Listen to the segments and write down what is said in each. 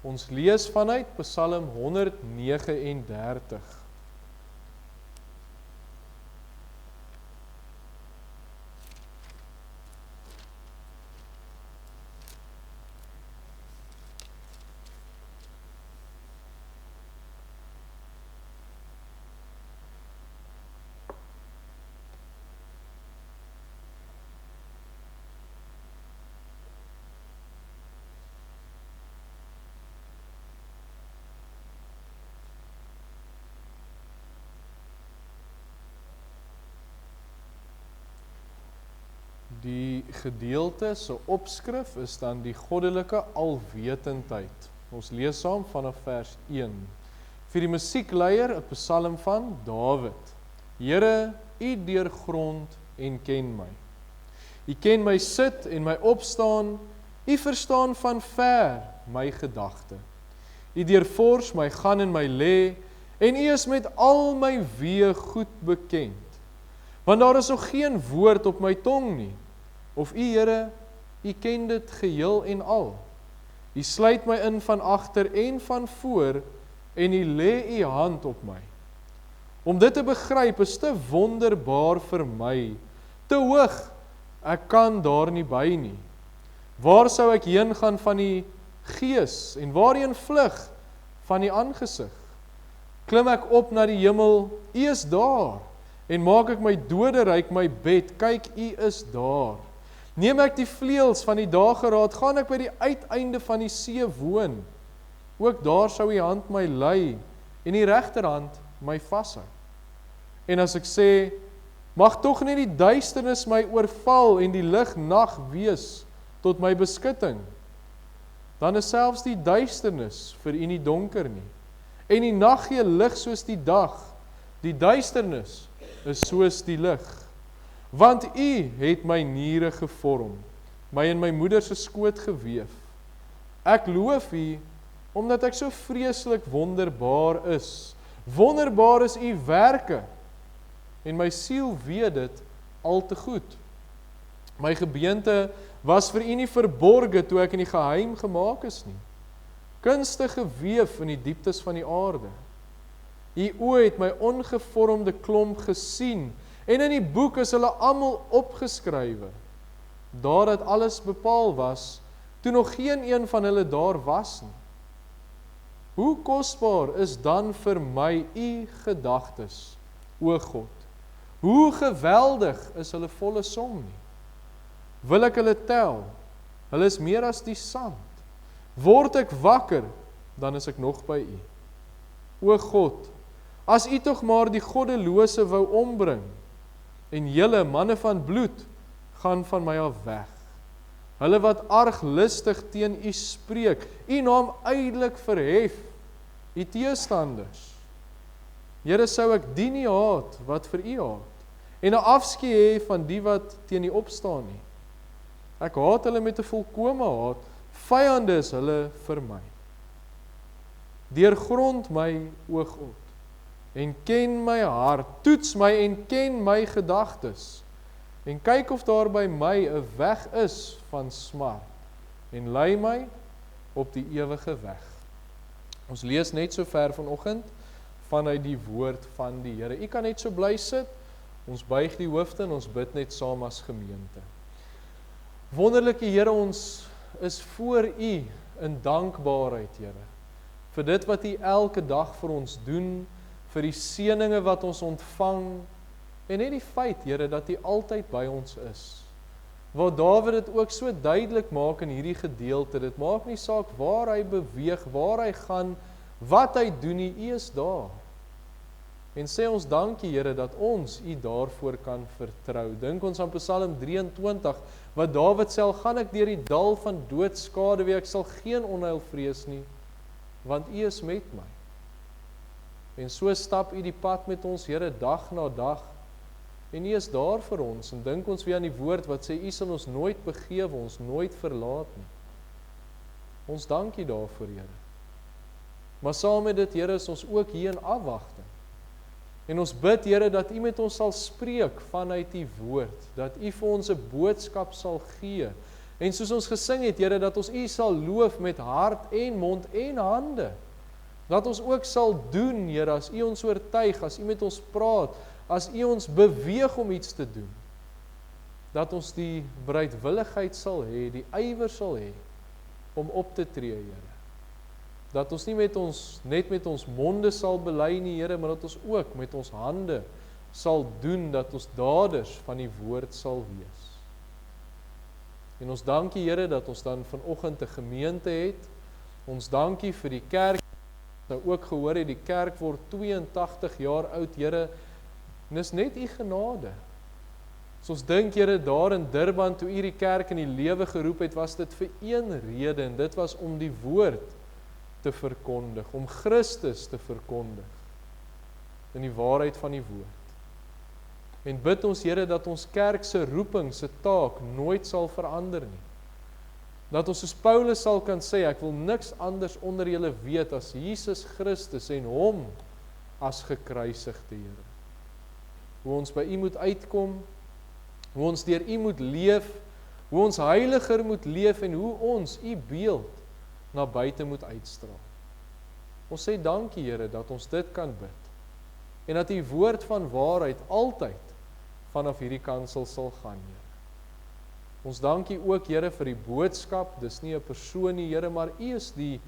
Ons lees vanuit Psalm 139. Die gedeelte se opskrif is dan die goddelike alwetendheid. Ons lees saam vanaf vers 1. Vir die musiekleier 'n psalm van Dawid. Here, U deurgrond en ken my. U ken my sit en my opstaan, U verstaan van ver my gedagte. U deurvors my gaan en my lê, en U is met al my weë goed bekend. Want daar is nog geen woord op my tong nie. Of U, Here, U ken dit geheel en al. U sluit my in van agter en van voor, en U lê U hand op my. Om dit te begryp is te wonderbaar vir my, te hoog, ek kan daar nie by nie. Waar sou ek heen gaan van die gees, en waarheen vlug van die aangesig? Klim ek op na die hemel, U is daar, en maak ek my doderyk my bed, kyk, U is daar. Neem ek die vleuels van die dageraad, gaan ek by die uiteinde van die see woon. Ook daar sou U hand my lei, en die regterhand my vashou. En as ek sê, mag tog nie die duisternis my oorval, en die lig nag wees tot my beskutting, dan is selfs die duisternis vir U nie donker nie. En die nag gee lig soos die dag, die duisternis is soos die lig. Want U het my niere gevorm, my in my moeder se skoot geweef. Ek loof U, omdat ek so vreeslik wonderbaar is. Wonderbaar is U werke, en my siel weet dit al te goed. My gebeente was vir U nie verborge toe ek in die geheim gemaak is nie. Kunstig geweef in die dieptes van die aarde. U oë het my ongevormde klomp gesien, en in die boek is hulle almal opgeskrywe. Daar dat alles bepaal was, toe nog geen een van hulle daar was nie. Hoe kosbaar is dan vir my U gedagtes, o God? Hoe geweldig is hulle volle som nie? Wil ek hulle tel? Hulle is meer as die sand. Word ek wakker, dan is ek nog by U. O God, as U tog maar die goddelose wou ombring, en julle manne van bloed gaan van my af weg. Hulle wat arglistig teen U spreek, U naam ydelik verhef, U teestanders. Here, sou ek die nie haat wat vir U haat, en 'n afskeid hê van die wat teen U opstaan nie. Ek haat hulle met 'n volkome haat, vyande is hulle vir my. Deurgrond my, o God, en ken my hart, toets my en ken my gedagtes, en kyk of daar by my 'n weg is van smart, en lei my op die ewige weg. Ons lees net so ver vanoggend vanuit die woord van die Here. U kan net so bly sit, ons buig die hoofde en ons bid net saam as gemeente. Wonderlike Here, ons is voor U in dankbaarheid, Here, vir dit wat U elke dag vir ons doen, vir die seëninge wat ons ontvang, en net die feit, Here, dat U altyd by ons is. Waar Dawid dit ook so duidelik maak in hierdie gedeelte, dit maak nie saak waar hy beweeg, waar hy gaan, wat hy doen nie, U is daar. En sê ons dankie, Here, dat ons U daarvoor kan vertrou. Dink ons aan Psalm 23, wat Dawid sê, gaan ek deur die dal van doodskade, ek sal geen onheil vrees nie, want U is met my. En so stap U die pad met ons, Here, dag na dag, en U is daar vir ons, en dink ons weer aan die woord wat sê, U sal ons nooit begewe, ons nooit verlaat nie. Ons dankie daarvoor, Here. Maar saam met dit, Here, is ons ook hier in afwagting. En ons bid, Here, dat U met ons sal spreek vanuit U woord, dat U vir ons 'n boodskap sal gee, En soos ons gesing het, Here, dat ons U sal loof met hart en mond en hande. Dat ons ook sal doen, Here, as U ons oortuig, as U met ons praat, as U ons beweeg om iets te doen. Dat ons die bereidwilligheid sal hê, die ywer sal hê, om op te tree, Here. Dat ons nie net met ons monde sal bely nie, Here, maar dat ons ook met ons hande sal doen, dat ons daders van die woord sal wees. En ons dankie, Here, dat ons dan vanoggend 'n gemeente het. Ons dankie vir die kerk. Nou ook gehoor het, die kerk word 82 jaar oud, Here. En dis net U genade. As ons dink, Here, daar in Durban, toe U die kerk in die lewe geroep het, was dit vir een rede, en dit was om die woord te verkondig, om Christus te verkondig, in die waarheid van die woord. En bid ons, Here, dat ons kerk se roeping, se taak, nooit sal verander nie. Dat ons soos Paulus sal kan sê, ek wil niks anders onder julle weet as Jesus Christus en hom as gekruisigde, Here. Hoe ons by U moet uitkom, hoe ons deur U moet leef, hoe ons heiliger moet leef en hoe ons U beeld na buite moet uitstraal. Ons sê dankie, Here, dat ons dit kan bid. En dat U woord van waarheid altyd vanaf hierdie kansel sal gaan, Here. Ons dankie ook, Here, vir die boodskap. Dis nie 'n persoon nie, Here, maar U is die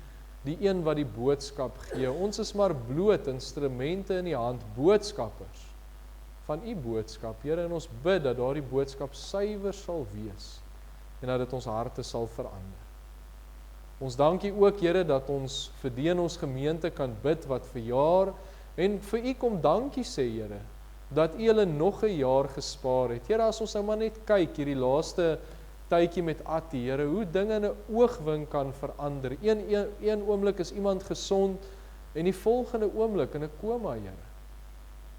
een wat die boodskap gee. Ons is maar bloot instrumente in die hand, boodskappers van U boodskap, Here, en ons bid dat daardie boodskap suiwer sal wees en dat dit ons harte sal verander. Ons dankie ook, Here, dat ons vir die in ons gemeente kan bid wat verjaar en vir U kom dankie sê, Here, dat U hulle nog 'n jaar gespaar het. Here, as ons nou maar net kyk hierdie laaste tydjie met Attie, Here, hoe dinge in 'n oogwink kan verander. Een oomblik is iemand gesond en die volgende oomblik in 'n koma, Here.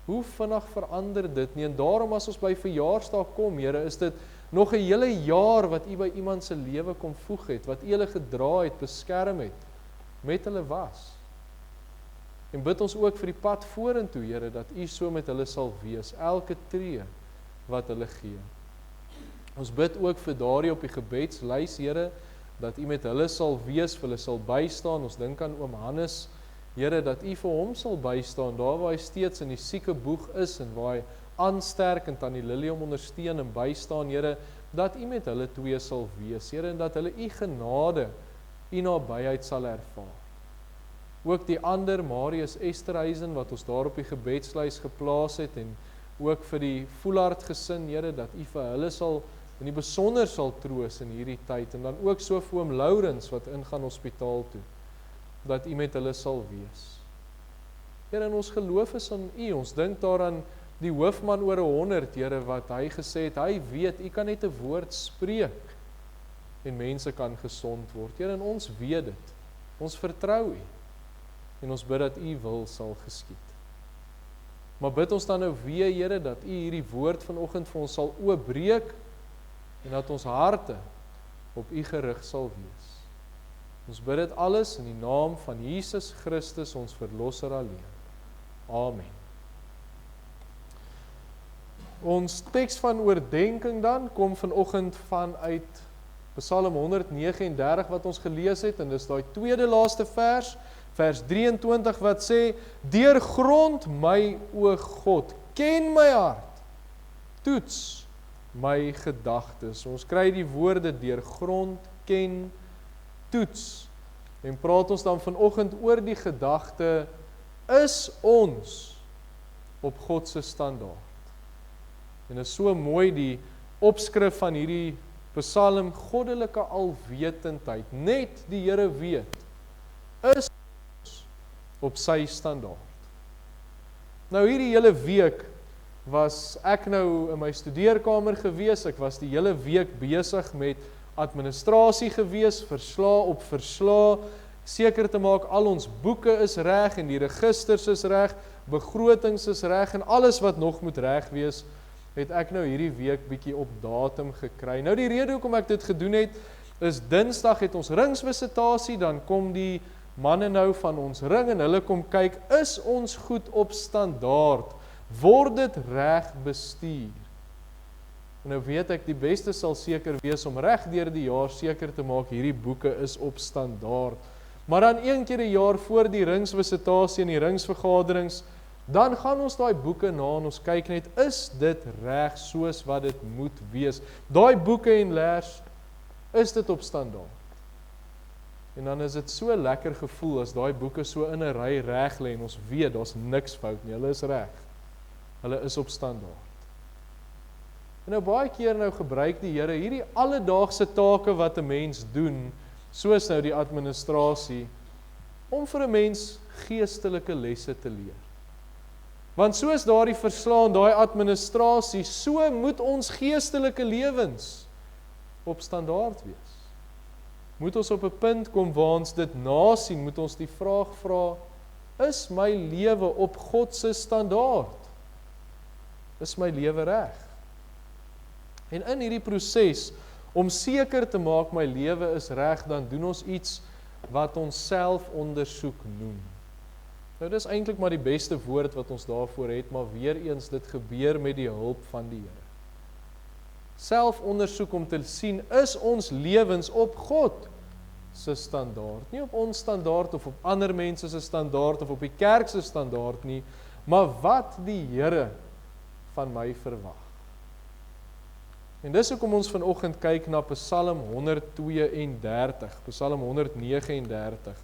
Hoe vinnig verander dit nie? En daarom as ons by verjaarsdag kom, Here, is dit nog 'n hele jaar wat U by iemand se lewe kom voeg het, wat U hulle gedra het, beskerm het, met hulle was. En bid ons ook vir die pad vorentoe, Here, dat U so met hulle sal wees, elke tree wat hulle gee. Ons bid ook vir daardie op die gebedslys, Here, dat U met hulle sal wees, vir hulle sal bystaan. Ons dink aan oom Hannes, Here, dat U vir hom sal bystaan, daar waar hy steeds in die sieke boeg is, en waar hy aansterk en tannie Lily hom ondersteun en bystaan, Here, dat U met hulle twee sal wees, Here, en dat hulle U genade, U nabyheid sal ervaar. Ook die ander, Marius Esterhuizen, wat ons daar op die gebedslys geplaas het, en ook vir die Voelaard gesin, Here, dat U vir hulle sal, in die besonder sal troos in hierdie tyd, en dan ook so vir oom Laurens, wat ingaan hospitaal toe, dat U met hulle sal wees. Here, en ons geloof is aan U, ons dink daaraan die hoofman oor 100, Here, wat hy gesê het, hy weet, U kan net 'n woord spreek, en mense kan gesond word. Here, en ons weet dit, ons vertrou U, en ons bid dat U wil sal geskied. Maar bid ons dan nou weer, Here, dat U hierdie woord vanoggend vir ons sal oopbreek, en dat ons harte op U gerig sal wees. Ons bid dit alles in die naam van Jesus Christus, ons Verlosser alleen. Amen. Ons teks van oordenking dan kom vanoggend vanuit Psalm 139 wat ons gelees het, en dis daai tweede laaste vers 23 wat sê, deurgrond my o God, ken my hart, toets my gedagtes. Ons kry die woorde deurgrond, ken, toets, en praat ons dan vanoggend oor die gedagte, is ons op God se standaard? En is so mooi die opskrif van hierdie Psalm, goddelike alwetendheid, net die Here weet, is ons op sy standaard. Nou hierdie hele week was ek nou in my studeerkamer gewees, ek was die hele week besig met administrasie gewees, verslae op verslae, seker te maak al ons boeke is reg en die registers is reg, begrotings is reg en alles wat nog moet reg wees, het ek nou hierdie week bietjie op datum gekry. Nou die rede hoekom ek dit gedoen het, is Dinsdag het ons ringsvisitasie, dan kom die manne nou van ons ring en hulle kom kyk, is ons goed op standaard? Word dit reg bestuur? En nou weet ek, die beste sal seker wees om reg deur die jaar seker te maak, hierdie boeke is op standaard. Maar dan een keer 'n jaar voor die ringsvisitasie en die ringsvergaderings, dan gaan ons daai boeke na en ons kyk net, is dit reg soos wat dit moet wees? Daai boeke en leers, is dit op standaard? En dan is dit so lekker gevoel as daai boeke so in 'n ry reg lê en ons weet daar's niks fout nie, hulle is reg. Hulle is op standaard. En nou baie keer nou gebruik die Here hierdie alledaagse take wat 'n mens doen, soos nou die administrasie, om vir 'n mens geestelike lesse te leer. Want soos daardie verslaan, daai administrasie, so moet ons geestelike lewens op standaard wees. Moet ons op 'n punt kom waar ons dit nasien, moet ons die vraag vra, is my lewe op God se standaard? Is my lewe reg? En in hierdie proses, om seker te maak my lewe is reg, dan doen ons iets wat ons selfondersoek noem. Nou dis eintlik maar die beste woord wat ons daarvoor het, maar weer eens, dit gebeur met die hulp van die Here. Selfondersoek om te sien, is ons lewens op God se standaard, nie op ons standaard of op ander mense se standaard of op die kerk se standaard nie, maar wat die Here van my verwag. En dis hoekom ons vanoggend kyk na Psalm 132, Psalm 139.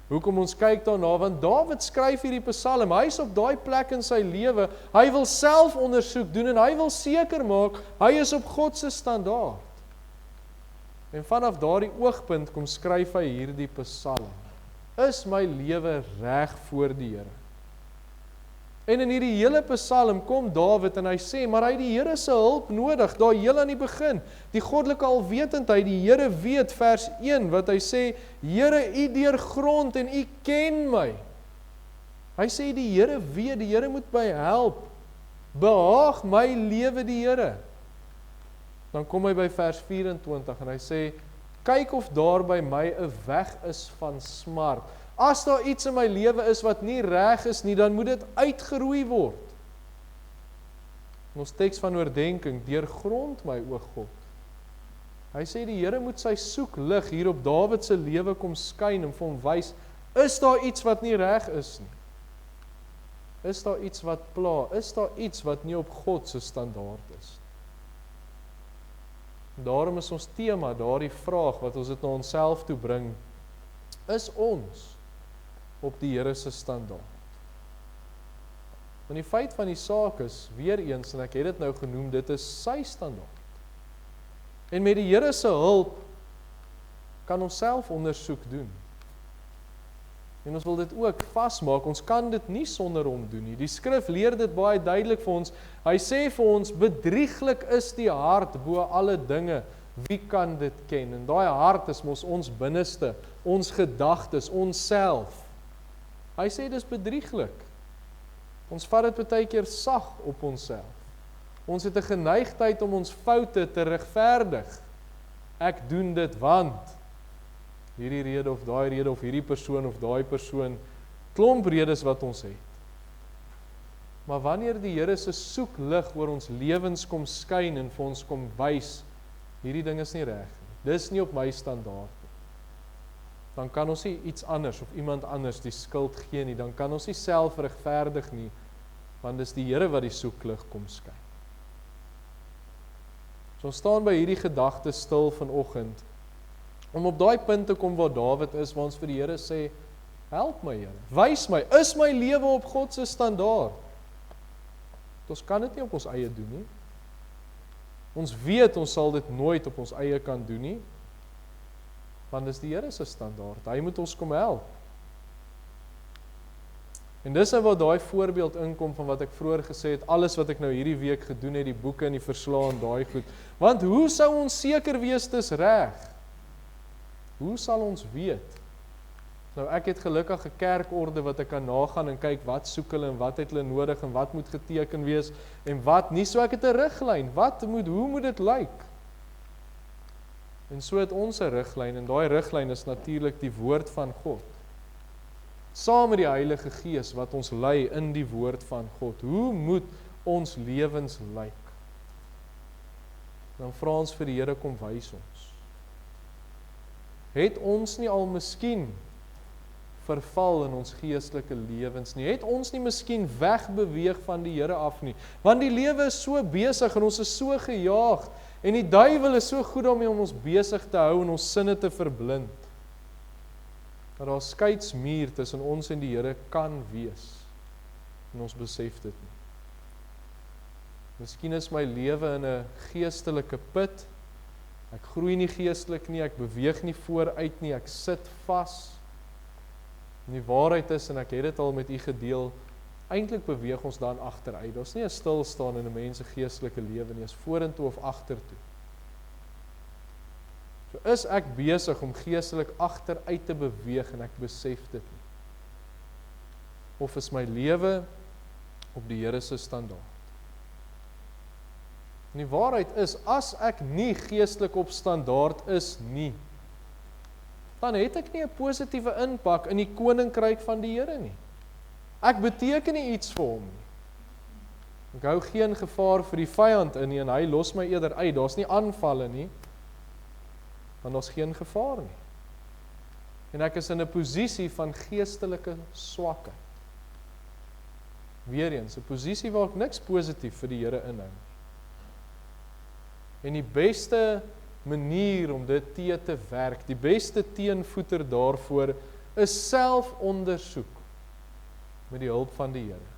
Hoekom ons kyk daarna, want Dawid skryf hierdie Psalm, hy is op daai plek in sy lewe, hy wil self ondersoek doen en hy wil seker maak, hy is op God se standaard. En vanaf daardie oogpunt kom skryf hy hierdie Psalm. Is my lewe reg voor die Here? En in hierdie hele Psalm kom Dawid en hy sê, maar hy het die Here se hulp nodig, daar heel aan die begin. Die goddelike alwetendheid, die Here weet, vers 1, wat hy sê, Here, U deurgrond en U ken my. Hy sê, die Here weet, die Here moet my help. Behaag my lewe die Here. Dan kom hy by vers 24 en hy sê, kyk of daar by my 'n weg is van smart. As daar iets in my lewe is wat nie reg is nie, dan moet dit uitgeroei word. Ons teks van oordenking, deurgrond my, o God. Hy sê die Here moet sy soeklig hier op Dawid se lewe kom skyn en vir hom wys, is daar iets wat nie reg is nie? Is daar iets wat pla? Is daar iets wat nie op God se standaard is? Daarom is ons tema, daardie vraag wat ons dit na onsself toe bring, is ons op die Here se standaard? Want die feit van die saak is, weer eens, en ek het dit nou genoem, dit is sy standaard. En met die Here se hulp, kan ons self ondersoek doen. En ons wil dit ook vasmaak, ons kan dit nie sonder hom doen nie. Die skrif leer dit baie duidelik vir ons. Hy sê vir ons, bedrieglik is die hart bo alle dinge. Wie kan dit ken? En daai hart is mos ons binneste, ons gedagtes, ons self. Hy sê dis bedrieglik. Ons vat dit baie keer sag op onsself. Ons het 'n geneigtheid om ons foute te regverdig. Ek doen dit want hierdie rede of daai rede of hierdie persoon of daai persoon, klomp redes wat ons het. Maar wanneer die Here se soeklig oor ons lewens kom skyn en vir ons kom wys, hierdie ding is nie reg nie. Dis nie op my standaard nie. Dan kan ons nie iets anders of iemand anders die skuld gee nie. Dan kan ons nie self regverdig nie, want dis die Here wat die soeklig kom skyn. So ons staan by hierdie gedagte stil vanoggend, om op daai punt te kom waar Dawid is, waar ons vir die Here sê, help my Here, wys my, is my lewe op God se standaard? Ons kan dit nie op ons eie doen nie. Ons weet, ons sal dit nooit op ons eie kan doen nie, want dis die Here se standaard, hy moet ons kom help. En dis nou waar daai voorbeeld inkom van wat ek vroeër gesê het, alles wat ek nou hierdie week gedoen het, die boeke en die verslae en daai goed. Want hoe sou ons seker wees dis reg? Hoe sal ons weet? Nou ek het gelukkig 'n kerkorde wat ek kan nagaan en kyk wat soek hulle en wat het hulle nodig en wat moet geteken wees en wat nie, so ek het 'n riglyn. Hoe moet dit lyk? En so het ons 'n riglyn en daai riglyn is natuurlik die woord van God. Saam met die Heilige Gees wat ons lei in die woord van God. Hoe moet ons lewens lyk? Dan vra ons vir die Here, kom wys ons. Het ons nie al miskien verval in ons geestelike lewens nie? Het ons nie miskien wegbeweeg van die Here af nie? Want die lewe is so besig en ons is so gejaag en die duiwel is so goed om ons besig te hou en ons sinne te verblind. Dat daar 'n skeidsmuur tussen ons en die Here kan wees. En ons besef dit nie. Miskien is my lewe in 'n geestelike put. Ek groei nie geestelik nie, ek beweeg nie vooruit nie, ek sit vas. En die waarheid is, en ek het dit al met u gedeel, eintlik beweeg ons dan agteruit. Daar's nie 'n stilstaan in 'n mens se geestelike lewe nie, is vorentoe of agtertoe. So is ek besig om geestelik agteruit te beweeg en ek besef dit nie. Of is my lewe op die Here se standaard? En die waarheid is, as ek nie geestelik op standaard is nie, dan het ek nie 'n positiewe impak in die koninkryk van die Here nie. Ek beteken nie iets vir hom nie. Ek hou geen gevaar vir die vyand in nie, en hy los my eerder uit. Daar's nie aanvalle nie, want daar's geen gevaar nie. En ek is in 'n posisie van geestelike swakheid. Weereens, 'n posisie waar ek niks positief vir die Here inhou. En die beste manier om dit te werk, die beste teenvoeter daarvoor, is selfondersoek met die hulp van die Here.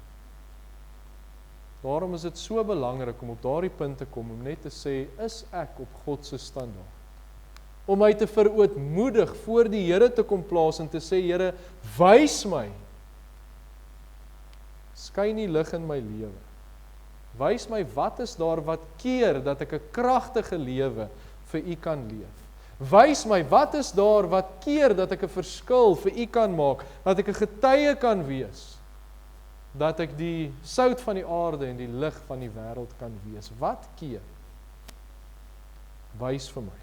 Daarom is dit so belangrik om op daardie punt te kom, om net te sê, is ek op God se standaard? Om my te verootmoedig voor die Here te kom plaas en te sê, Here, wys my. Skyn die lig in my lewe. Wys my, wat is daar wat keer dat ek 'n kragtige lewe vir u kan leef. Wys my, wat is daar wat keer dat ek 'n verskil vir u kan maak, dat ek 'n getuie kan wees, dat ek die sout van die aarde en die lig van die wêreld kan wees. Wat keer? Wys vir my.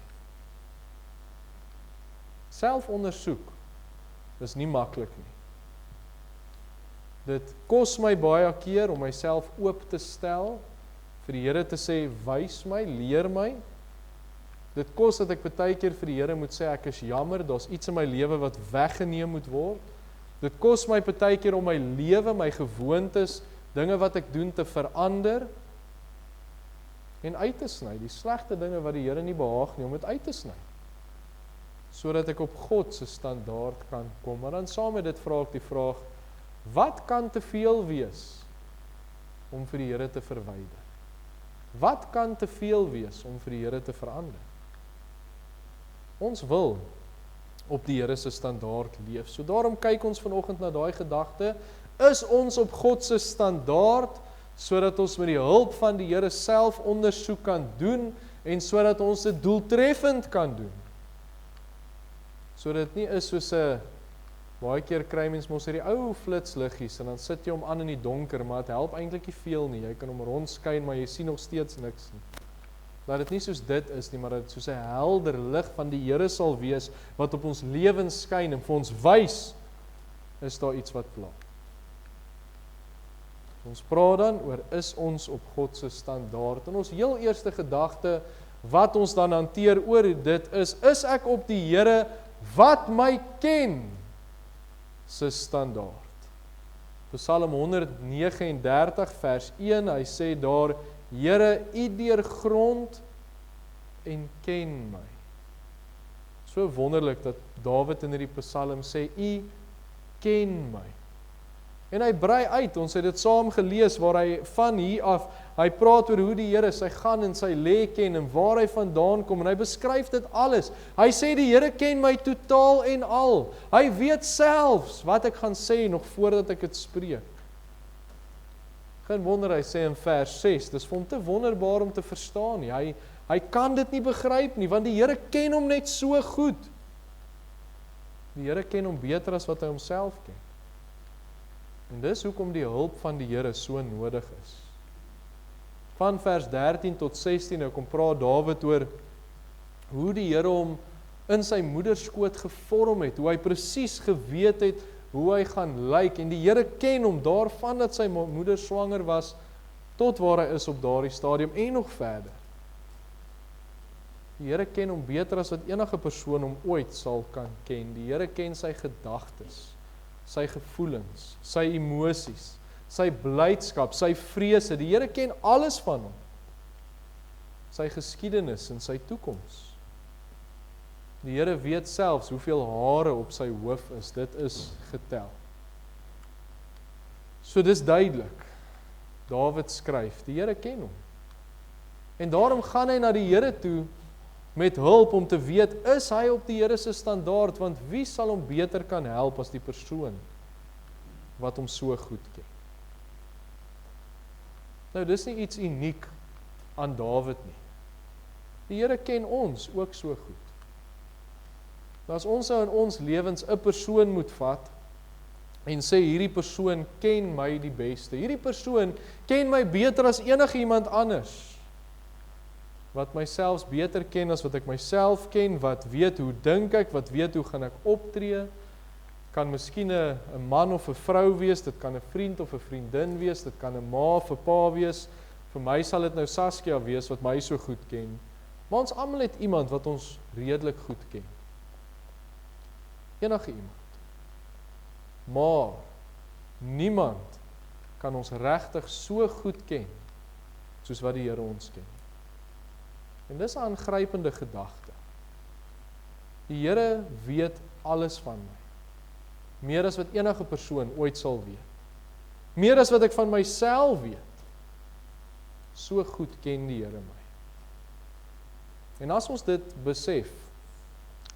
Selfondersoek is nie maklik nie. Dit kos my baie keer om myself oop te stel, vir die Here te sê, wys my, leer my. Dit kos dat ek baie keer vir die Here moet sê, ek is jammer, daar's iets in my lewe wat weggeneem moet word. Dit kos my baie keer om my lewe, my gewoontes, dinge wat ek doen te verander en uit te sny, die slegte dinge wat die Here nie behaag nie, om dit uit te sny, sodat ek op God se standaard kan kom. Maar dan saam met dit vra ek die vraag, wat kan te veel wees om vir die Here te verwyder? Wat kan te veel wees om vir die Here te verander? Ons wil op die Here se standaard leef. So daarom kyk ons vanoggend na daai gedagte, is ons op God se standaard, sodat ons met die hulp van die Here self ondersoek kan doen, en sodat ons dit doeltreffend kan doen. Sodat dit nie is soos 'n, baie keer kry mens mos hierdie ou flitsliggies, en dan sit jy hom aan in die donker, maar dit help eintlik nie veel nie, jy kan hom rondskyn, maar jy sien nog steeds niks nie. Laat dit nie soos dit is nie, maar dat dit soos 'n helder lig van die Here sal wees, wat op ons lewens skyn, en vir ons wys, is daar iets wat pla. Ons praat dan oor, is ons op God se standaard? En ons heel eerste gedagte, wat ons dan hanteer oor dit is ek op die Here, wat my ken, se standaard? Psalm 139 vers 1, hy sê daar, Here, u deurgrond en ken my. So wonderlik dat Dawid in hierdie Psalm sê, u ken my. En hy brei uit, ons het dit saam gelees, waar hy van hier af, hy praat oor hoe die Here sy gaan en sy lê ken, en waar hy vandaan kom, en hy beskryf dit alles. Hy sê die Here ken my totaal en al. Hy weet selfs wat ek gaan sê, nog voordat ek dit spreek. Geen wonder, hy sê in vers 6, dis vir hom te wonderbaar om te verstaan nie. Hy kan dit nie begryp nie, want die Here ken hom net so goed. Die Here ken hom beter as wat hy homself ken. En dis hoekom die hulp van die Here so nodig is. Van vers 13 tot 16, nou kom praat Dawid oor hoe die Here hom in sy moederskoot gevorm het, hoe hy presies geweet het hoe hy gaan lyk, en die Here ken hom daarvan dat sy moeder swanger was, tot waar hy is op daardie stadium en nog verder. Die Here ken hom beter as wat enige persoon hom ooit sal kan ken. Die Here ken sy gedagtes, sy gevoelens, sy emosies, sy blydskap, sy vrese. Die Here ken alles van hom. Sy geskiedenis en sy toekoms. Die Here weet selfs hoeveel hare op sy hoof is. Dit is getel. So dis duidelik. Dawid skryf, die Here ken hom. En daarom gaan hy na die Here toe met hulp om te weet, is hy op die Here se standaard, want wie sal hom beter kan help as die persoon wat hom so goed ken. Nou, dis nie iets uniek aan Dawid nie. Die Here ken ons ook so goed. Nou, as ons nou in ons lewens 'n persoon moet vat en sê, hierdie persoon ken my die beste, hierdie persoon ken my beter as enige iemand anders, wat myself beter ken as wat ek myself ken, wat weet hoe dink ek, wat weet hoe gaan ek optree, kan miskien 'n man of 'n vrou wees, dit kan 'n vriend of 'n vriendin wees, dit kan 'n ma of 'n pa wees, vir my sal dit nou Saskia wees, wat my so goed ken, maar ons almal het iemand wat ons redelik goed ken. Enige iemand. Maar niemand kan ons regtig so goed ken, soos wat die Here ons ken. En dis 'n aangrypende gedagte. Die Here weet alles van my. Meer as wat enige persoon ooit sal weet. Meer as wat ek van myself weet. So goed ken die Here my. En as ons dit besef,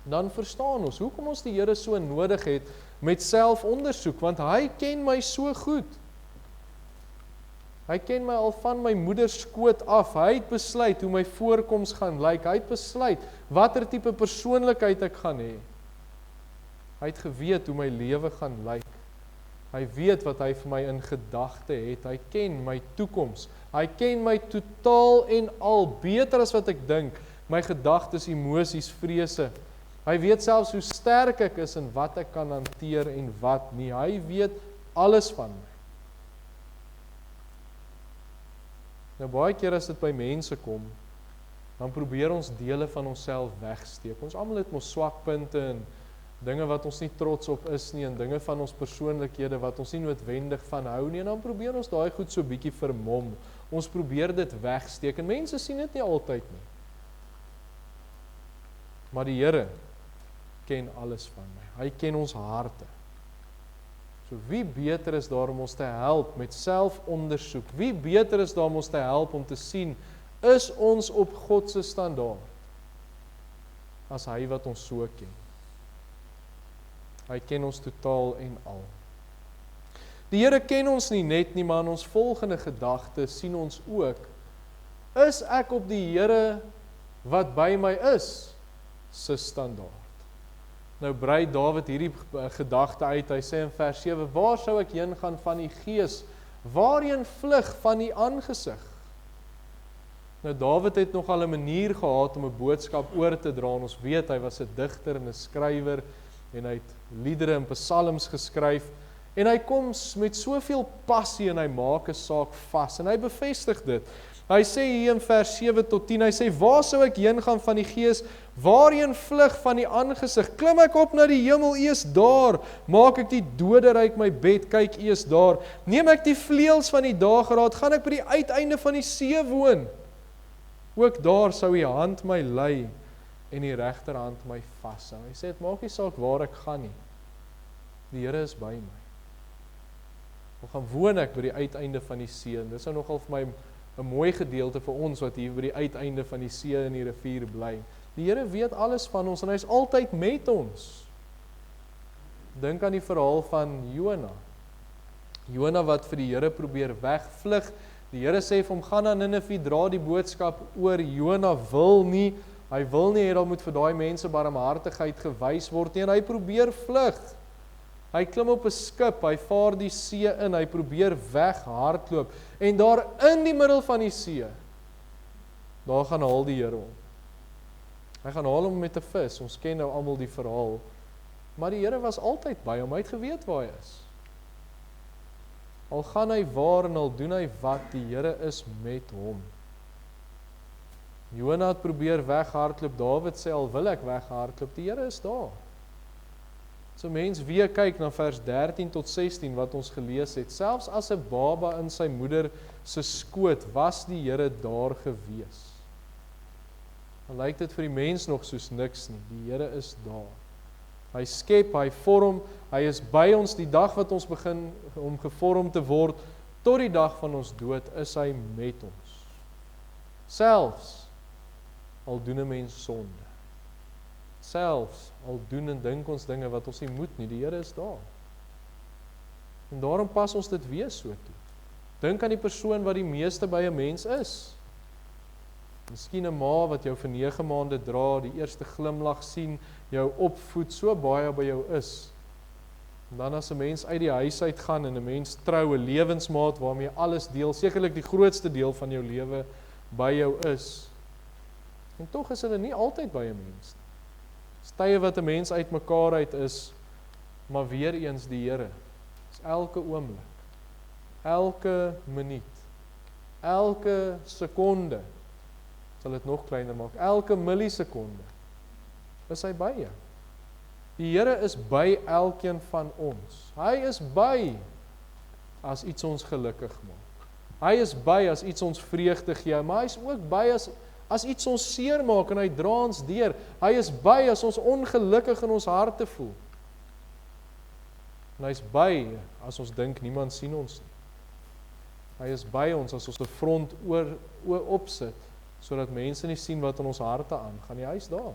dan verstaan ons hoekom ons die Here so nodig het met selfondersoek, want hy ken my so goed. Hy ken my al van my moeder skoot af. Hy het besluit hoe my voorkoms gaan lyk. Hy het besluit watter tipe persoonlikheid ek gaan hê. Hy het geweet hoe my lewe gaan lyk. Hy weet wat hy vir my in gedagte het. Hy ken my toekoms. Hy ken my totaal en al beter as wat ek dink. My gedagtes, emosies, vrese. Hy weet selfs hoe sterk ek is en wat ek kan hanteer en wat nie. Hy weet alles van my. Nou baie keer as dit by mense kom, dan probeer ons dele van onsself wegsteek. Ons almal het mos swakpunte en dinge wat ons nie trots op is nie, en dinge van ons persoonlikhede wat ons nie noodwendig van hou nie, en dan probeer ons daai goed so bietjie vermom. Ons probeer dit wegsteek, en mense sien dit nie altyd nie. Maar die Here ken alles van my. Hy ken ons harte. So wie beter is daar om ons te help met selfondersoek? Wie beter is daar om ons te help om te sien, is ons op God se standaard? As hy wat ons so ken. Hy ken ons totaal en al. Die Here ken ons nie net nie, maar in ons volgende gedagte sien ons ook, is ek op die Here wat by my is, se standaard. Nou brei Dawid hierdie gedagte uit, hy sê in vers 7, waar sou ek heen gaan van die gees? Waarheen vlug van die aangesig? Nou Dawid het nogal 'n manier gehad om 'n boodskap oor te dra, en ons weet, hy was 'n digter en 'n skrywer, en hy het liedere en psalms geskryf, en hy kom met soveel passie, en hy maak 'n saak vas, en hy bevestig dit. Hy sê hier in vers 7 tot 10, hy sê, waar sou ek heen gaan van die gees? Waarheen vlug van die aangesig? Klim ek op na die hemel, U is daar. Maak ek die doderyk my bed, kyk, U is daar. Neem ek die vleuels van die dageraad, gaan ek by die uiteinde van die see woon. Ook daar sou U hand my lei, en die regterhand my vashou. Hy sê, dit maak nie saak waar ek gaan nie. Die Here is by my. Dan gaan woon ek by die uiteinde van die see, en dis nogal vir my 'n mooi gedeelte vir ons wat hier by die uiteinde van die see en die rivier bly. Die Here weet alles van ons en hy is altyd met ons. Dink aan die verhaal van Jona. Jona wat vir die Here probeer wegvlug. Die Here sê vir hom, gaan na Ninive, dra die boodskap oor. Jona wil nie, hy wil nie hê daar moet vir daai mense barmhartigheid gewys word nie, en hy probeer vlug. Hy klim op 'n skip, hy vaar die see in, hy probeer weghardloop, en daar in die middel van die see, daar gaan haal die Here hom. Hy gaan haal hom met 'n vis, ons ken nou almal die verhaal, maar die Here was altyd by hom, hy het geweet waar hy is. Al gaan hy waar en al doen hy wat, die Here is met hom. Jona het probeer weghardloop, Dawid sê al wil ek weghardloop, die Here is daar. So mens weer kyk na vers 13 tot 16 wat ons gelees het, selfs as 'n baba in sy moeder se skoot, was die Here daar gewees. Dan lyk dit vir die mens nog soos niks nie, die Here is daar. Hy skep, hy vorm, hy is by ons die dag wat ons begin om gevorm te word, tot die dag van ons dood is hy met ons. Selfs al doen 'n mens sonde. Selfs al doen en dink ons dinge wat ons nie moet nie, die Here is daar. En daarom pas ons dit weer so toe. Dink aan die persoon wat die meeste by 'n mens is. Miskien 'n ma wat jou vir 9 maande dra, die eerste glimlag sien, jou opvoed, so baie by jou is. En dan as 'n mens uit die huis uit gaan en 'n mens trou 'n lewensmaat waarmee alles deel, sekerlik die grootste deel van jou lewe by jou is. En tog is hulle nie altyd by 'n mens nie. Tye wat 'n mens uitmekaar uit is, maar weer eens die Here. Dis elke oomblik, elke minuut, elke sekonde, sal dit nog kleiner maak, elke millisekonde, is hy by jou. Die Here is by elkeen van ons. Hy is by as iets ons gelukkig maak. Hy is by as iets ons vreugde gee, maar hy is ook by as iets ons seer maak en hy dra ons deur. Hy is by as ons ongelukkig in ons harte voel. En hy is by as ons dink niemand sien ons nie. Hy is by ons as ons 'n front oor opsit, sodat mense nie sien wat in ons harte aangaan nie. Hy is daar.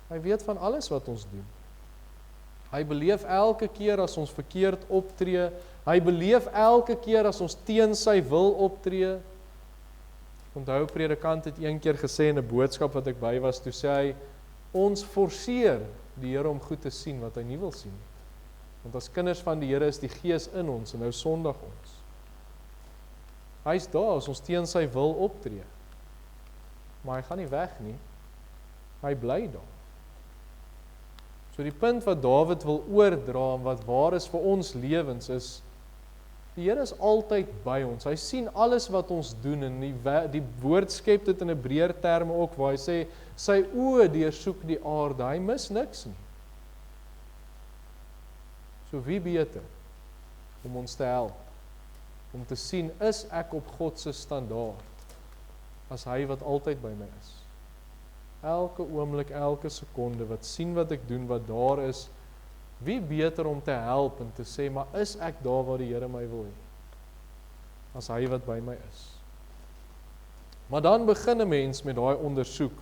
Hy weet van alles wat ons doen. Hy beleef elke keer as ons verkeerd optree. Hy beleef elke keer as ons teen sy wil optree. Onthou, 'n predikant het een keer gesê in 'n boodskap wat ek by was, toe sê hy, ons forceer die Here om goed te sien wat hy nie wil sien nie. Want as kinders van die Here is die Gees in ons en nou sondig ons. Hy is daar as ons teen sy wil optree. Maar hy gaan nie weg nie. Hy bly daar. So die punt wat Dawid wil oordra en wat waar is vir ons lewens is, die Here is altyd by ons. Hy sien alles wat ons doen en die woord skep dit in Hebreër terme ook, waar hy sê, sy oë deursoek die aarde, hy mis niks nie. So wie beter om ons te help, om te sien, is ek op God se standaard, as hy wat altyd by my is. Elke oomblik, elke sekonde, wat sien wat ek doen, wat daar is, wie beter om te help en te sê, maar is ek daar waar die Here my wil hê, as hy wat by my is. Maar dan begin 'n mens met daai ondersoek,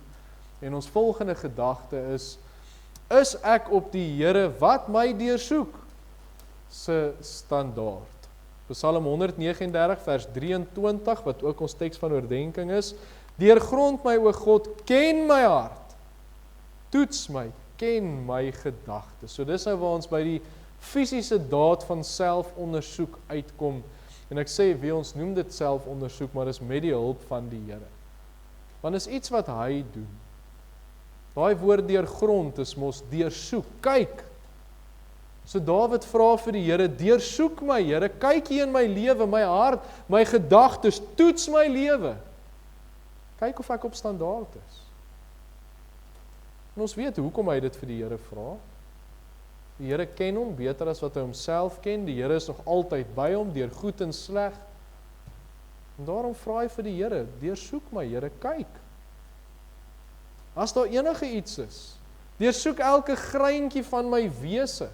en ons volgende gedagte is ek op die Here wat my deursoek, se standaard. Psalm 139 vers 23, wat ook ons teks van oordenking is, deurgrond my, o God, ken my hart, toets my, ken my gedagtes. So dis nou waar ons by die fisiese daad van selfondersoek uitkom, en ek sê, wie ons noem dit selfondersoek, maar dis met die hulp van die Here. Want is iets wat hy doen. Daai woord deurgrond is mos deursoek, kyk. So Dawid vra vir die Here, deursoek my Here, kyk hier in my lewe, my hart, my gedagtes, toets my lewe. Kyk of ek op standaard is. En ons weet hoekom hy dit vir die Here vra. Die Here ken hom beter as wat hy homself ken. Die Here is nog altyd by hom, deur goed en sleg. En daarom vra hy vir die Here, deursoek my Here, kyk. As daar enige iets is, deursoek elke greintjie van my wese.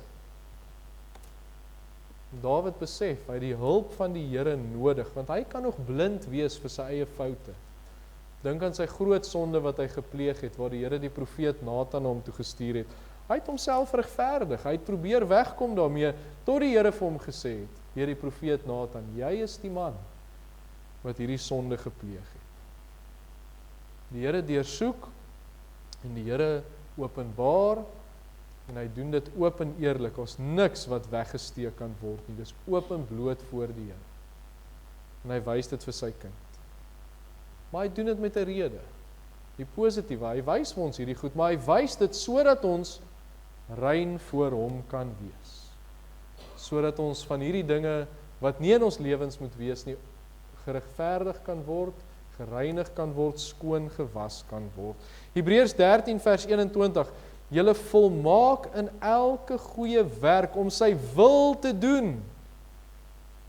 Dawid besef, hy het die hulp van die Here nodig, want hy kan nog blind wees vir sy eie foute. Dink aan sy groot sonde wat hy gepleeg het, waar die Here die profeet Nathan hom toe gestuur het. Hy het homself regverdig, hy het probeer wegkom daarmee, tot die Here vir hom gesê het, deur die profeet Nathan, jy is die man wat hierdie sonde gepleeg het. Die Here deursoek, en die Here openbaar, en hy doen dit oop en eerlik, ons niks wat weggesteek kan word nie, dis oop en bloot voor die Here. En hy wys dit vir sy kind. Maar hy doen dit met 'n rede, die positiewe, hy wys vir ons hierdie goed, maar hy wys dit sodat ons rein voor hom kan wees. Sodat ons van hierdie dinge, wat nie in ons lewens moet wees nie, geregverdig kan word, gereinig kan word, skoon gewas kan word. Hebreërs 13 vers 21, julle volmaak in elke goeie werk om sy wil te doen,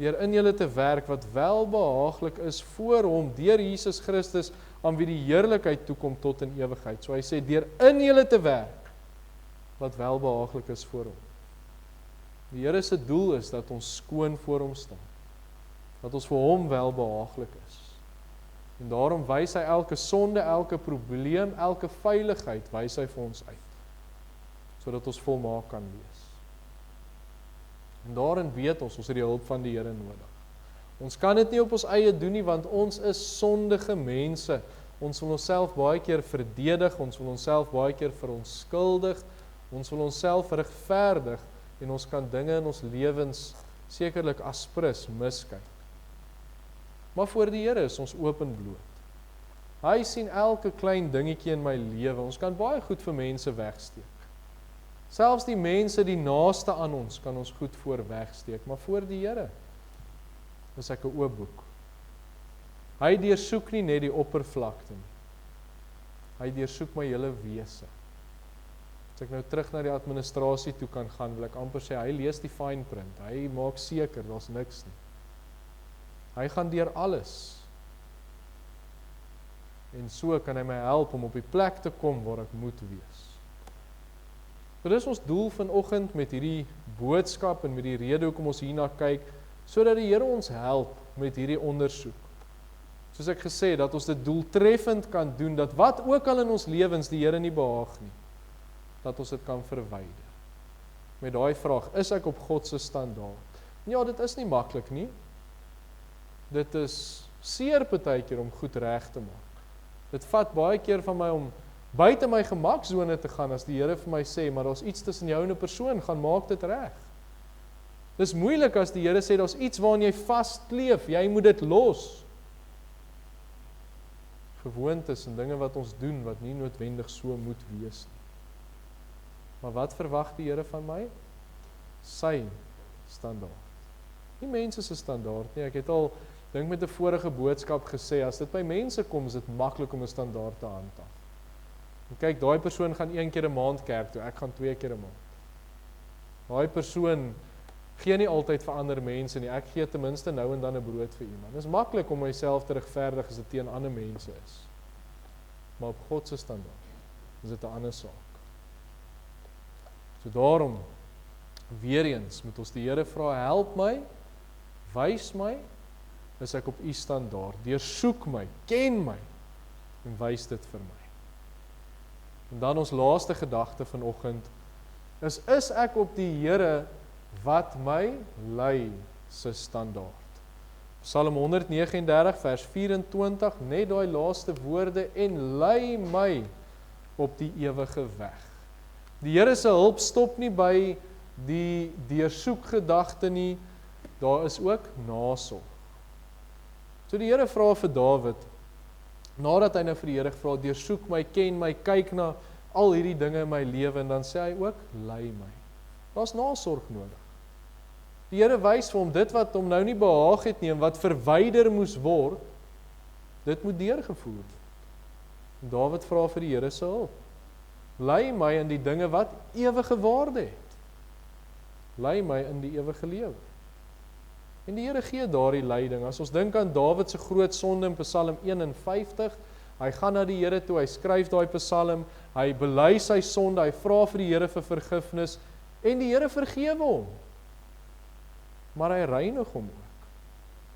deur in julle te werk wat welbehaaglik is voor hom, deur Jesus Christus, aan wie die heerlikheid toekom tot in ewigheid. So hy sê, deur in julle te werk, wat welbehaaglik is voor hom. Die Here se doel is dat ons skoon voor hom staan, dat ons vir hom welbehaaglik is. En daarom wys hy elke sonde, elke probleem, elke veiligheid, wys hy vir ons uit, sodat ons volmaak kan wees. En daarin weet ons het die hulp van die Here nodig. Ons kan dit nie op ons eie doen nie, want ons is sondige mense. Ons wil onsself baie keer verdedig, ons wil onsself baie keer verontskuldig, ons wil onsself regverdig, en ons kan dinge in ons lewens sekerlik aspris miskyk. Maar voor die Here is ons oop en bloot. Hy sien elke klein dingetjie in my lewe. Ons kan baie goed vir mense wegsteek. Selfs die mense die naaste aan ons kan ons goed voor wegsteek, maar voor die Here is ek 'n oop boek. Hy deursoek nie net die oppervlakte nie. Hy deursoek my hele wese. As ek nou terug na die administrasie toe kan gaan, wil ek amper sê, hy lees die fine print. Hy maak seker, daar's niks nie. Hy gaan deur alles. En so kan hy my help om op die plek te kom waar ek moet wees. So dis ons doel vanoggend met hierdie boodskap en met die rede hoekom ons hierna kyk, sodat die Here ons help met hierdie ondersoek. Soos ek gesê, dat ons dit doeltreffend kan doen, dat wat ook al in ons lewens die Here nie behaag nie, dat ons dit kan verwyder. Met daai vraag, is ek op God se standaard? Ja, dit is nie maklik nie. Dit is seer partykeer om goed reg te maak. Dit vat baie keer van my om buite my gemaksone te gaan as die Here vir my sê, maar daar's iets tussen jou en 'n persoon, gaan maak dit reg. Dis moeilik as die Here sê, daar's iets waarin jy vaskleef, jy moet dit los. Gewoontes en dinge wat ons doen, wat nie noodwendig so moet wees nie. Maar wat verwag die Here van my? Sy standaard. Nie mense se standaard nie. Ek het al, dink met 'n vorige boodskap gesê, as dit by mense kom, is dit maklik om 'n standaard te handhaaf. En kyk, daai persoon gaan 1 keer 'n maand kerk toe, ek gaan 2 keer 'n maand. Daai persoon gee nie altyd vir ander mense nie, ek gee ten minste nou en dan 'n brood vir iemand. Dit is maklik om myself te regverdig as dit teen ander mense is. Maar op God se standaard is dit 'n ander saak. So daarom, weer eens, moet ons die Here vra, help my, wys my, is ek op u standaard, deursoek my, ken my, en wys dit vir my. En dan ons laaste gedagte vanoggend, is ek op die Here wat my lei se standaard. Psalm 139 vers 24, net daai laaste woorde, en lei my op die ewige weg. Die Here se hulp stop nie by die deursoek gedagte nie, daar is ook nasorg. So die Here vra vir Dawid, nadat hy nou vir die Here vra, deursoek my, ken my, kyk na al hierdie dinge in my lewe, en dan sê hy ook, lei my. Daar's nasorg nodig. Die Here wys vir hom, dit wat hom nou nie behaag het nie, en wat verwyder moes word, dit moet deurgevoer word. En Dawid vra vir die Here se hulp. Lei my in die dinge wat ewige waarde het. Lei my in die ewige lewe. En die Here gee daardie leiding. As ons dink aan Dawid se groot sonde in Psalm 51, hy gaan na die Here toe, hy skryf daai Psalm, hy bely sy sonde, hy vra vir die Here vir vergifnis, en die Here vergewe hom. Maar hy reinig hom ook.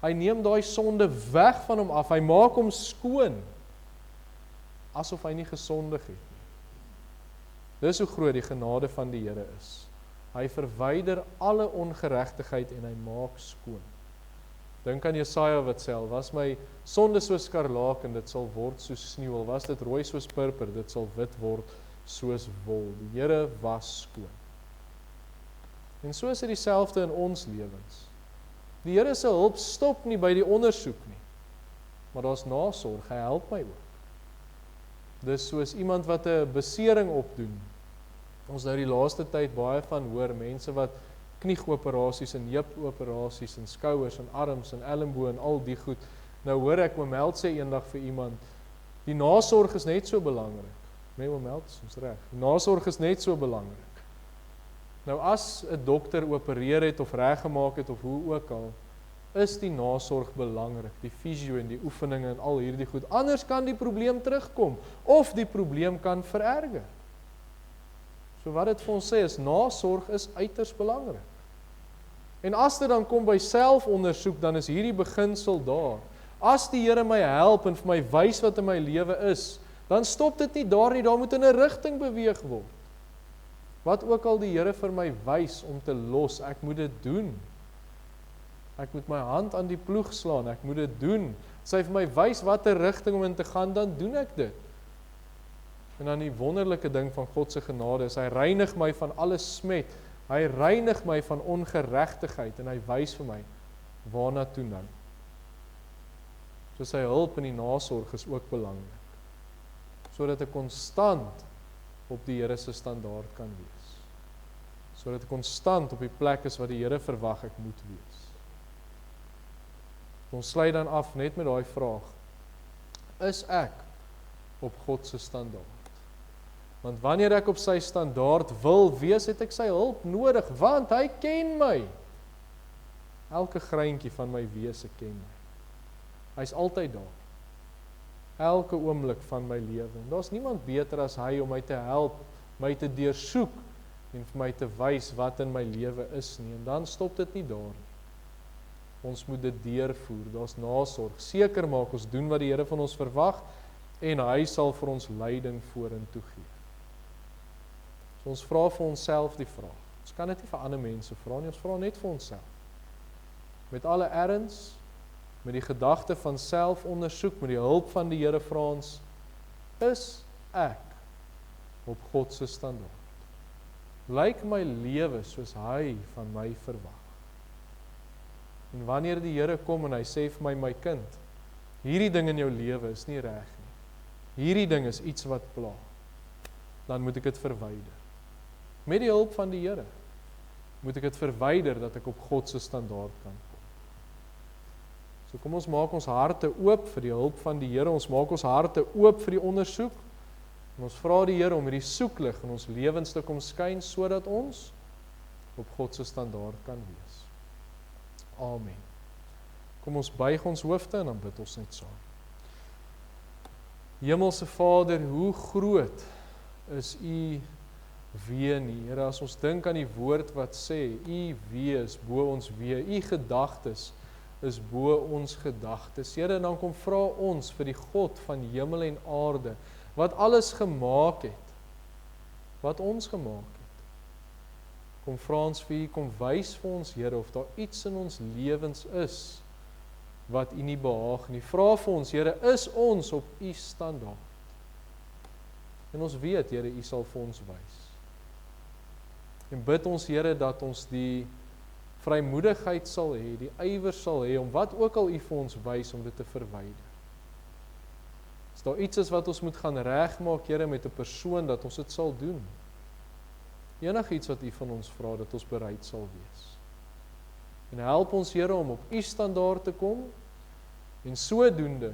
Hy neem daai sonde weg van hom af, hy maak hom skoon, asof hy nie gesondig het nie. Dis hoe groot die genade van die Here is. Hy verwyder alle ongeregtigheid en hy maak skoon. Dink aan Jesaja wat sê, was my sonde soos skarlaken, dit sal word soos sneeu, was dit rooi soos purper, dit sal wit word soos wol. Die Here was skoon. En so is dit dieselfde in ons lewens. Die Here se hulp stop nie by die ondersoek nie, maar daar's nasorg, hy help my ook. Dis soos iemand wat 'n besering opdoen. Ons nou die laaste tyd baie van hoor, mense wat knieoperasies en heupoperasies en skouers en arms en elmboë en al die goed, Nou hoor ek, oom Held sê eendag vir iemand, die nasorg is net so belangrik. Nee, oom Held, ons reg. Die nasorg is net so belangrik. Nou as 'n dokter opereer het of reggemaak het of hoe ook al, is die nasorg belangrik, die fisio en die oefeninge en al hierdie goed. Anders kan die probleem terugkom of die probleem kan vererger. So wat dit vir ons sê is, nasorg is uiters belangrik. En as dit dan kom by selfondersoek, dan is hierdie beginsel daar. As die Here my help en vir my wys wat in my lewe is, dan stop dit nie daar nie, daar moet in 'n rigting beweeg word. Wat ook al die Here vir my wys om te los, ek moet dit doen. Ek moet my hand aan die ploeg slaan, ek moet dit doen. As hy vir my wys wat 'n rigting om in te gaan, dan doen ek dit. En dan die wonderlike ding van God se genade is, hy reinig my van alle smet, hy reinig my van ongeregtigheid en hy wys vir my, waarna toe nou. So sy hulp in die nasorg is ook belangrik, sodat ek konstant op die Here se standaard kan wees. Sodat ek konstant op die plek is wat die Here verwag ek moet wees. Ons sluit dan af net met daai vraag, is ek op God se standaard? Want wanneer ek op sy standaard wil wees, het ek sy hulp nodig, want hy ken my. Elke greintjie van my wese ken my. Hy's altyd daar. Elke oomblik van my lewe. En daar's niemand beter as hy om my te help, my te deursoek en vir my te wys wat in my lewe is nie. En dan stop dit nie daar nie. Ons moet dit deurvoer. Daar's nasorg. Seker maak ons doen wat die Here van ons verwag en hy sal vir ons leiding vorentoe gee. So ons vra vir onsself die vraag. Ons kan dit nie vir ander mense vra nie, ons vra net vir onsself. Met alle erns, met die gedagte van selfondersoek, met die hulp van die Here vra ons, is ek op God se standaard? Lyk my lewe soos hy van my verwag? En wanneer die Here kom en hy sê vir my, my kind, hierdie ding in jou lewe is nie reg nie. Hierdie ding is iets wat pla. Dan moet ek dit verwyder. Met die hulp van die Here moet ek dit verwyder dat ek op God se standaard kan kom. So kom ons maak ons harte oop vir die hulp van die Here. Ons maak ons harte oop vir die ondersoek. En ons vra die Here om hierdie soeklig in ons lewens te kom skyn sodat ons op God se standaard kan wees. Amen. Kom ons buig ons hoofde en dan bid ons net saam. Hemelse Vader, hoe groot is U wee nie. Here, as ons dink aan die woord wat sê, U wee is bo ons wee, U gedagtes is bo ons gedagtes. Here, dan kom vra ons vir die God van hemel en aarde, wat alles gemaak het, wat ons gemaak het. Kom vra ons vir U, kom wys vir ons, Here, of daar iets in ons lewens is, wat U nie behaag nie. Vra vir ons, Here, is ons op U standaard? En ons weet, Here, U sal vir ons wys. En bid ons, Here, dat ons die vrymoedigheid sal hê, die ywer sal hê, om wat ook al U vir ons wys, om dit te verwyder. As daar iets is wat ons moet gaan regmaak, Here, met 'n persoon, dat ons dit sal doen. Enigiets wat U van ons vra, dat ons bereid sal wees. En help ons, Here, om op U standaard te kom, en sodoende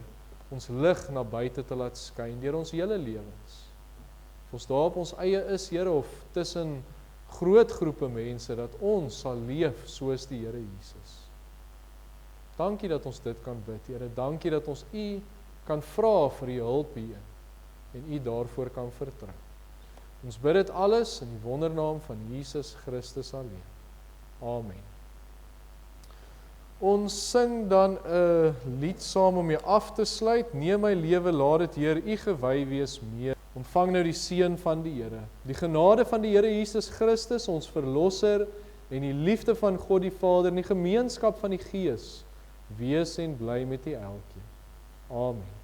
ons lig na buite te laat skyn, deur ons hele lewens. Of ons daar op ons eie is, Here, of tussen groot groepe mense, dat ons sal leef soos die Here Jesus. Dankie dat ons dit kan bid, Here. Dankie dat ons U kan vra vir U hulp hierin, en U daarvoor kan vertrou. Ons bid dit alles in die wondernaam van Jesus Christus alleen. Amen. Ons sing dan 'n lied saam om mee af te sluit. Neem my lewe, laat dit Heer U gewy wees meer. Ontvang nou die seën van die Here. Die genade van die Here Jesus Christus, ons verlosser, en die liefde van God die Vader, en die gemeenskap van die Gees, wees en bly met U elkeen. Amen.